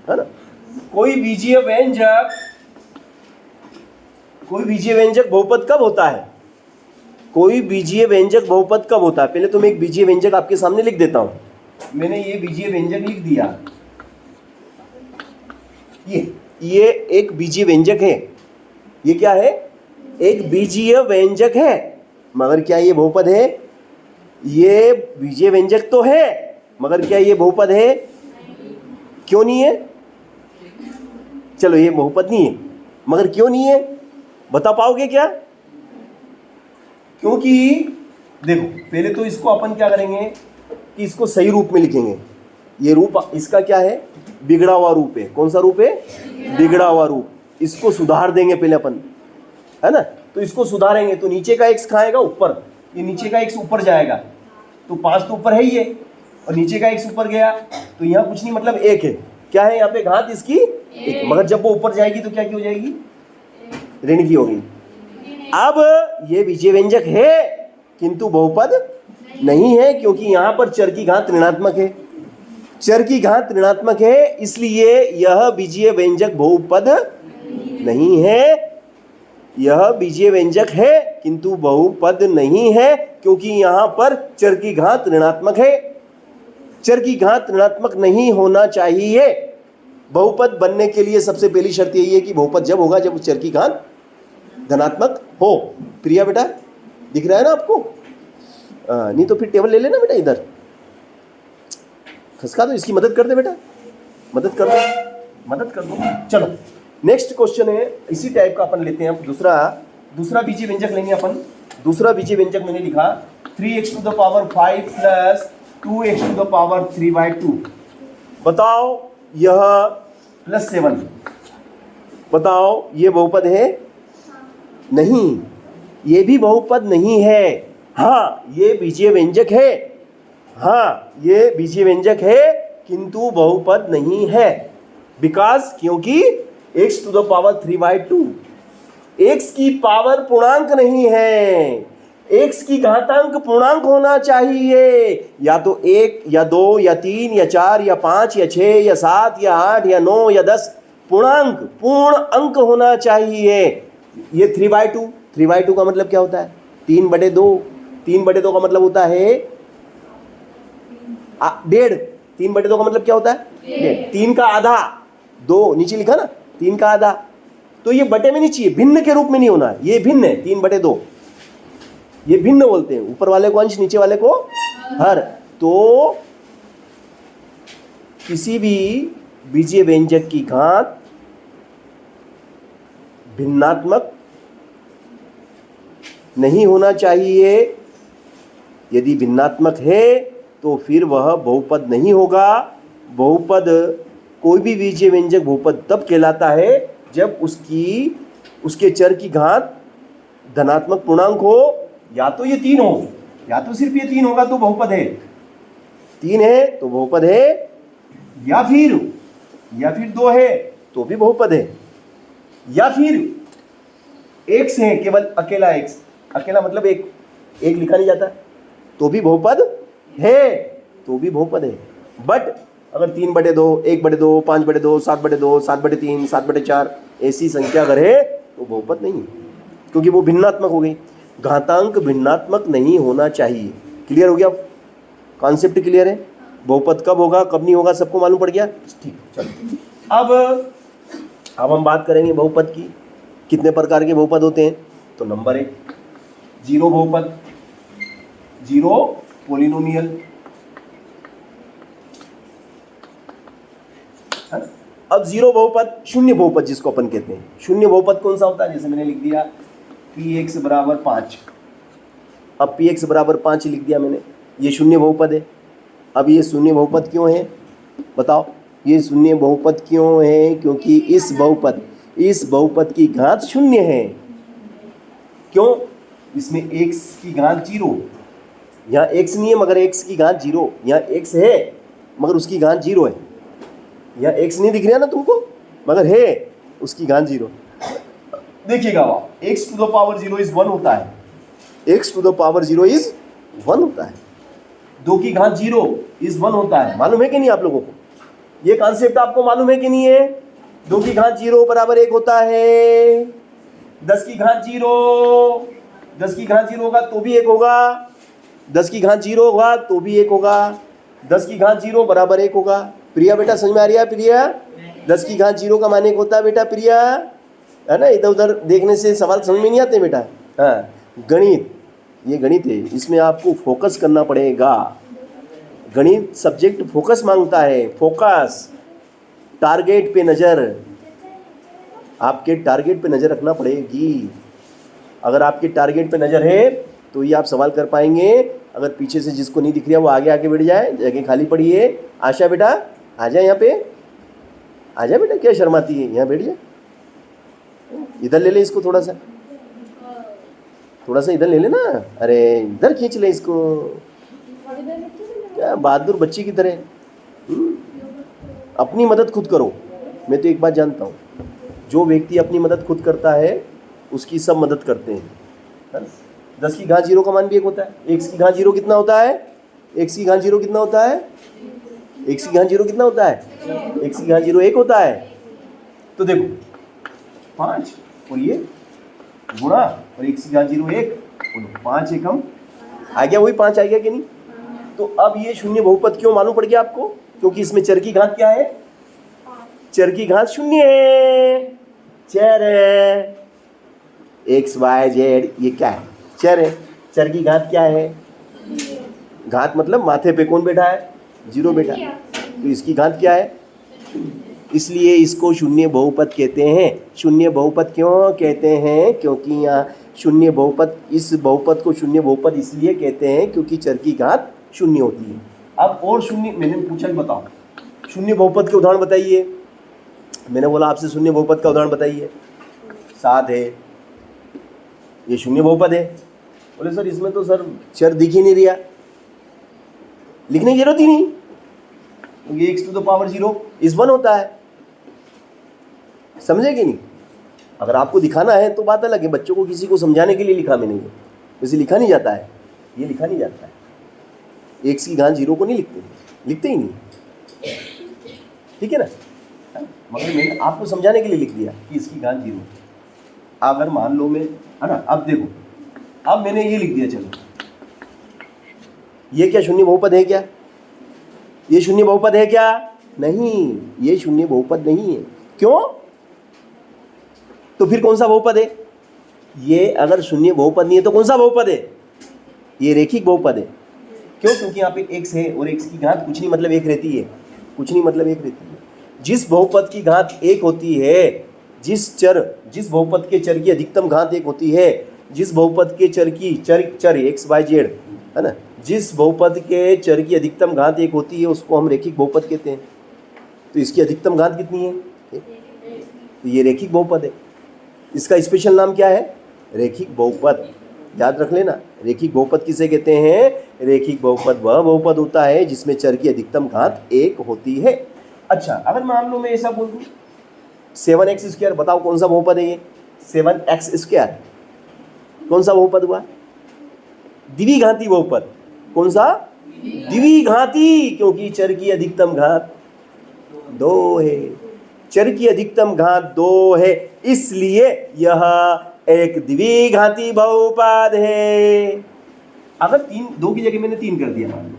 है ना। कोई बीजीय व्यंजक बहुपद कब होता है? कोई बीजीय व्यंजक बहुपद कब होता है? पहले तो मैं एक बीजीय व्यंजक आपके सामने लिख देता हूं। मैंने ये बीजीय व्यंजक लिख दिया, ये एक बीजीय व्यंजक है। ये क्या है? एक बीजीय व्यंजक है, मगर क्या ये बहुपद है? ये बीजीय व्यंजक तो है, मगर क्या ये बहुपद है? क्यों नहीं है? चलो ये बहुपद नहीं है, मगर क्यों नहीं है बता पाओगे क्या? क्योंकि देखो, पहले तो इसको अपन क्या करेंगे कि इसको सही रूप में लिखेंगे। ये रूप इसका क्या है? बिगड़ा हुआ रूप है। कौन सा रूप है? बिगड़ा हुआ रूप। इसको सुधार देंगे पहले अपन, है ना। तो इसको सुधारेंगे तो नीचे का x खाएगा ऊपर, ये नीचे का x ऊपर जाएगा, तो 5 तो ऊपर है ही है, और नीचे का x ऊपर गया तो यहाँ कुछ नहीं, मतलब 1 है। क्या है यहाँ पे? घात इसकी 1। मगर जब वो ऊपर जाएगी तो क्या की हो जाएगी? ऋण की होगी। अब ये बीजीय व्यंजक है किंतु बहुपद नहीं है, क्योंकि यहाँ पर चर की घात ऋणात्मक है। चर की घात ऋणात्मक है, इसलिए यह बीजीय व्यंजक बहुपद नहीं है। यह बीजीय व्यंजक है किंतु बहुपद नहीं है, क्योंकि यहाँ पर चर की घात ऋणात्मक है। चर की घात ऋणात्मक नहीं होना चाहिए। बहुपद बनने के लिए सबसे पहली शर्त यही है कि बहुपद जब होगा जब चर की घात धनात्मक हो। प्रिया बेटा दिख रहा है ना आपको? नहीं तो फिर टेबल ले लेना बेटा, इधर खसका दो, इसकी मदद कर दे बेटा, मदद कर दो। चलो नेक्स्ट क्वेश्चन है, इसी टाइप का अपन लेते हैं। दूसरा बीजीय व्यंजक लेंगे अपन। दूसरा बीजीय व्यंजक मैंने लिखा 3x to the power 5 plus 2x to the power 3/2। बताओ यह प्लस 7, बताओ ये बहुपद है? नहीं, ये भी बहुपद नहीं है। हाँ ये बीजीय व्यंजक है, हाँ ये बीजीय व्यंजक है किंतु बहुपद नहीं है। बिकॉज क्योंकि x to the power 3/2, x की पावर पूर्णांक नहीं है, x की घातांक पूर्णांक होना चाहिए। या तो 1 या 2 या 3 या 4 या 5 या 6 या 7 या 8 या 9 या 10 पूर्णांक, पूर्ण अंक होना चाहिए। ये 3/2 का मतलब क्या होता है? 3/2। 3/2 का मतलब होता है 1.5। 3/2 का मतलब क्या होता है? 1.5। 3 का आधा, 2 नीचे लिखा ना, 3 का आधा। तो ये बटे में नहीं चाहिए, भिन्न के रूप में नहीं होना है। ये भिन्न है, 3/2 ये भिन्न बोलते हैं। ऊपर वाले को अंश, नीचे वाले को हर। तो किसी भी बीजीय व्यंजक की घात भिन्नात्मक नहीं होना चाहिए। यदि भिन्नात्मक है तो फिर वह बहुपद नहीं होगा। बहुपद, कोई भी बीजीय व्यंजक बहुपद तब कहलाता है जब उसके चर की घात धनात्मक पूर्णांक हो। या तो ये 3 हो, या तो सिर्फ ये 3 होगा तो बहुपद है। 3 है तो बहुपद है, या फिर 2 है तो भी बहुपद है, या फिर x है, केवल अकेला x, अकेला मतलब एक लिखा नहीं जाता, तो भी बहुपद है, तो भी बहुपद है। बट अगर 3/2, 1/2, 5/2, 7/2, 7/3, 7/4 ऐसी संख्या अगर है तो बहुपद नहीं है, क्योंकि वो भिन्नात्मक हो गई। घातांक भिन्नात्मक नहीं होना चाहिए। क्लियर हो गया? कॉन्सेप्ट क्लियर है? बहुपद कब होगा कब नहीं होगा सबको मालूम पड़ गया? ठीक, चलो अब हम बात करेंगे बहुपद की। कितने प्रकार के बहुपद होते हैं? तो नंबर 1 जीरो बहुपद, जीरो पोलिनोमियल। अब जीरो बहुपद, शून्य बहुपद जिसको अपन कहते हैं। शून्य बहुपद कौन सा होता है? जैसे मैंने लिख दिया px बराबर 5। अब px बराबर 5 लिख दिया मैंने, ये शून्य बहुपद है। अब ये शून्य बहुपद क्यों है बताओ? ये शून्य बहुपद क्यों है? क्योंकि इस बहुपद की घात शून्य है। क्यों? इसमें x की घात 0, यहाँ x नहीं है मगर x की घात 0, यहाँ x है मगर उसकी घात 0 है। यहाँ x नहीं दिख रहा ना तुमको, मगर है उसकी घात 0। देखिएगा x to the power 0 is 1 होता है, x to the power 0 is 1 होता है। 2 की घात 0 is 1 होता है। मालूम है कि नहीं आप लोगों को? ये कॉन्सेप्ट आपको मालूम है कि नहीं है? 2 की घात 0 बराबर 1 होता है। 10 की घात 0, 10 की घात 0 होगा तो भी 1 होगा, 10 की घात 0 होगा तो भी 1 होगा, 10 की घात 0 बराबर 1 होगा। प्रिया बेटा समझ में आ रही है? प्रिया 10 की घात 0 का मान 1 होता है बेटा। प्रिया है ना, इधर उधर देखने से सवाल समझ में नहीं आते बेटा। हाँ, गणित, ये गणित है, इसमें आपको फोकस करना पड़ेगा। गणित सब्जेक्ट फोकस मांगता है, फोकस, टारगेट पे नज़र, आपके टारगेट पे नज़र रखना पड़ेगी। अगर आपके टारगेट पे नज़र है तो ये आप सवाल कर पाएंगे। अगर पीछे से जिसको नहीं दिख रहा वो आगे आके बैठ जाए, जगह खाली पड़ी है। आशा बेटा आ जाए यहाँ पे, आ जाए बेटा, क्या शर्माती है, यहाँ बैठ जाए। इधर ले ले इसको, थोड़ा सा इधर ले लेना। अरे इधर खींच ले इसको, क्या बहादुर बच्ची की तरह। अपनी मदद खुद करो। मैं तो एक बात जानता हूँ, जो व्यक्ति अपनी मदद खुद करता है उसकी सब मदद करते हैं। 10 की घात 0 का मान भी 1 होता है। 1 की घात 0 कितना होता है? 1 की घात 0 कितना होता है? 1 की घात 0 कितना होता है? 1 की घात 0 1 होता है। तो देखो 5 और ये गुणा और 1 की घात 0 1, 5 एकम आ गया, वही 5 आ गया कि नहीं? तो अब ये शून्य बहुपद क्यों मालूम पड़ गया आपको? क्योंकि इसमें चर की घात क्या है? चर की घात 0 है, चर है। एक्स वाई जेड ये क्या है? चर है। चर की घात क्या है? घात मतलब माथे पे कौन बैठा है? 0 बैठा। तो इसकी घात क्या है? इसलिए इसको शून्य बहुपद कहते हैं। शून्य बहुपद क्यों कहते हैं? क्योंकि यहाँ शून्य बहुपद, इस बहुपद को शून्य बहुपद इसलिए कहते हैं क्योंकि चर की घात 0 होती है। अब और शून्य, मैंने पूछा बताओ शून्य बहुपद के उदाहरण बताइए। मैंने बोला आपसे शून्य बहुपद का उदाहरण बताइए। 7 है, ये शून्य बहुपद है। बोले सर इसमें तो सर चर दिख ही नहीं रहा, लिखने की जरूरत ही नहीं, क्योंकि x to the power 0 इस 1 होता है। समझे कि नहीं? अगर आपको दिखाना है तो बात अलग है, बच्चों को किसी को समझाने के लिए लिखा मैंने, ये वैसे लिखा नहीं जाता है, ये लिखा नहीं जाता है। x की घात 0 को नहीं लिखते ही नहीं, ठीक है ना? मगर मैंने आपको समझाने के लिए लिख दिया कि इसकी घात 0। अगर मान लो मैं, है ना, अब देखो, अब मैंने ये लिख दिया, चलो ये क्या शून्य बहुपद है क्या? ये शून्य बहुपद है क्या? नहीं, ये शून्य बहुपद नहीं है। क्यों? तो फिर कौन सा बहुपद है? ये अगर शून्य बहुपद नहीं है तो कौन सा बहुपद है? ये रेखिक बहुपद है। क्यों? क्योंकि यहाँ पे x है और x की घात कुछ नहीं मतलब 1 रहती है, कुछ नहीं मतलब 1 रहती है। जिस बहुपद की घात 1 होती है, जिस बहुपद के चर की अधिकतम घात 1 होती है, जिस बहुपद के चर x y z, है ना, जिस बहुपद के चर की अधिकतम घात 1 होती है उसको हम रेखिक बहुपद कहते हैं। तो इसकी अधिकतम घात कितनी है? तो ये रेखिक बहुपद है। इसका स्पेशल नाम क्या है? रेखिक बहुपद। याद रख लेना, रेखिक बहुपद किसे कहते हैं? रेखिक बहुपद वह बहुपद होता है जिसमें चर की अधिकतम घात 1 होती है। अच्छा, अगर मान लो मैं ऐसा बोल दूँ 7x², बताओ कौन सा बहुपद है ये? 7x², कौन सा बहुपद हुआ? द्विघाती बहुपद। कौन सा? द्विघाती, क्योंकि चर की अधिकतम घात 2 है। चर की अधिकतम घात 2 है, इसलिए यह एक द्विघाती बहुपद है। अगर 2 की जगह मैंने 3 कर दिया मान लो,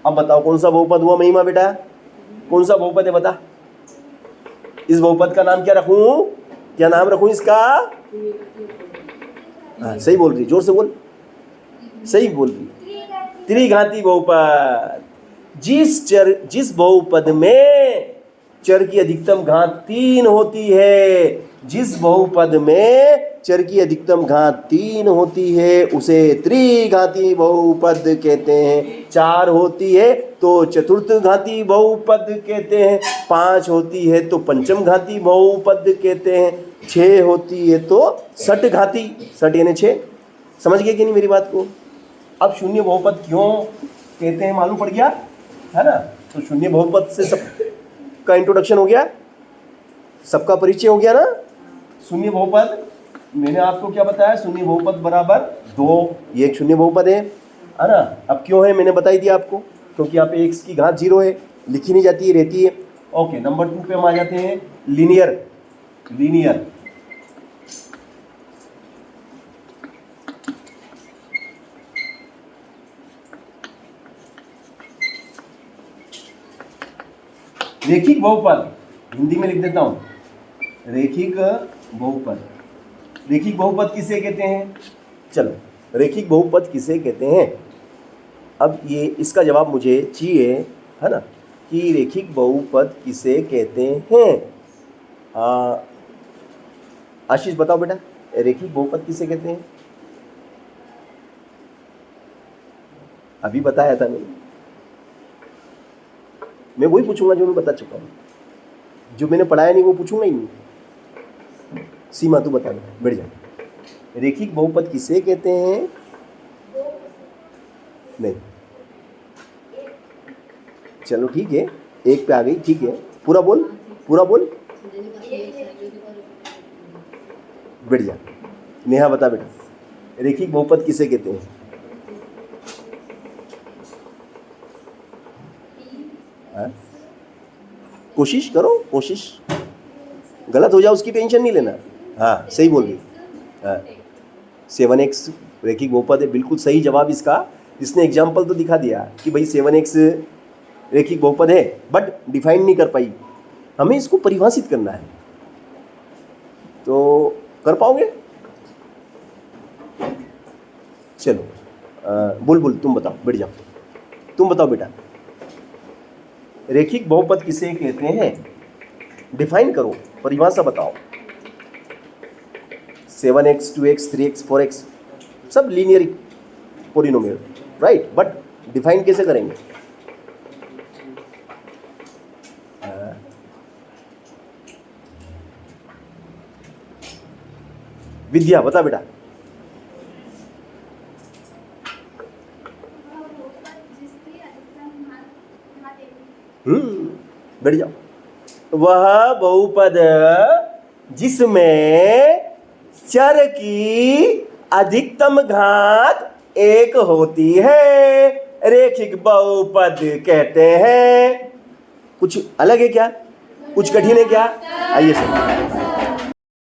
अब बताओ कौन सा बहुपद हुआ महिमा बेटा? कौन सा बहुपद है बता? इस बहुपद का नाम क्या रखूं? क्या नाम रखूं इसका? हाँ सही बोल रही, जोर से बोल, सही बोल रही। त्रिघाती बहुपद। जिस बहुपद में चर की अधिकतम घात 3 होती है, जिस बहुपद में चर की अधिकतम घात 3 होती है उसे त्रिघाती बहुपद कहते हैं। 4 होती है तो चतुर्थ घाती बहुपद कहते हैं, 5 होती है तो पंचम घाती बहुपद कहते हैं, 6 होती है तो षट घाती, षट यानी 6। समझ गए कि नहीं मेरी बात को? अब शून्य बहुपद क्यों कहते हैं मालूम पड़ गया, है ना? तो शून्य बहुपद से सब का इंट्रोडक्शन हो गया, सबका परिचय हो गया ना। शून्य बहुपद मैंने आपको क्या बताया? शून्य बहुपद बराबर 2, ये एक शून्य बहुपद है ना? अब क्यों है मैंने बताई दिया आपको, क्योंकि यहाँ पे x की घात 0 है, लिखी नहीं जाती है, रहती है। ओके, नंबर 2 पे हम आ जाते हैं, लीनियर। लीनियर रेखिक बहुपद, हिंदी में लिख देता हूं, रेखिक बहुपद। रेखिक बहुपद किसे कहते हैं? चलो, रेखिक बहुपद किसे कहते हैं? अब ये इसका जवाब मुझे चाहिए, है ना, कि रेखिक बहुपद किसे कहते हैं? आशीष बताओ बेटा, रेखिक बहुपद किसे कहते हैं? अभी बताया था मैंने। मैं वही पूछूंगा जो मैं बता चुका हूँ, जो मैंने पढ़ाया नहीं वो पूछूंगा ही नहीं। सीमा तू बता, बैठ जा। रेखिक बहुपद किसे कहते हैं? नहीं, चलो ठीक है, एक पे आ गई, ठीक है, पूरा बोल, पूरा बोल, बैठ जा। नेहा बता बेटा, रेखिक बहुपद किसे कहते हैं? कोशिश करो, कोशिश, गलत हो जाए उसकी टेंशन नहीं लेना। हाँ सही बोल रही। हाँ 7x रेखिक बहुपद है, बिल्कुल सही जवाब इसका। इसने एग्जाम्पल तो दिखा दिया कि भाई 7x रेखिक बहुपद है, बट डिफाइन नहीं कर पाई। हमें इसको परिभाषित करना है, तो कर पाओगे? चलो बुलबुल तुम बताओ, बैठ जाओ, तुम बताओ बेटा, रेखिक बहुपद किसे कहते हैं? डिफाइन करो, परिभाषा बताओ। 7x 2x 3x 4x सब linear polynomial, right, but define कैसे करेंगे? विद्या बता बेटा। बैठ जाओ। वह बहुपद जिसमें चर की अधिकतम घात 1 होती है, रेखिक बहुपद कहते हैं। कुछ अलग है क्या? कुछ कठिन है क्या? आइए सर।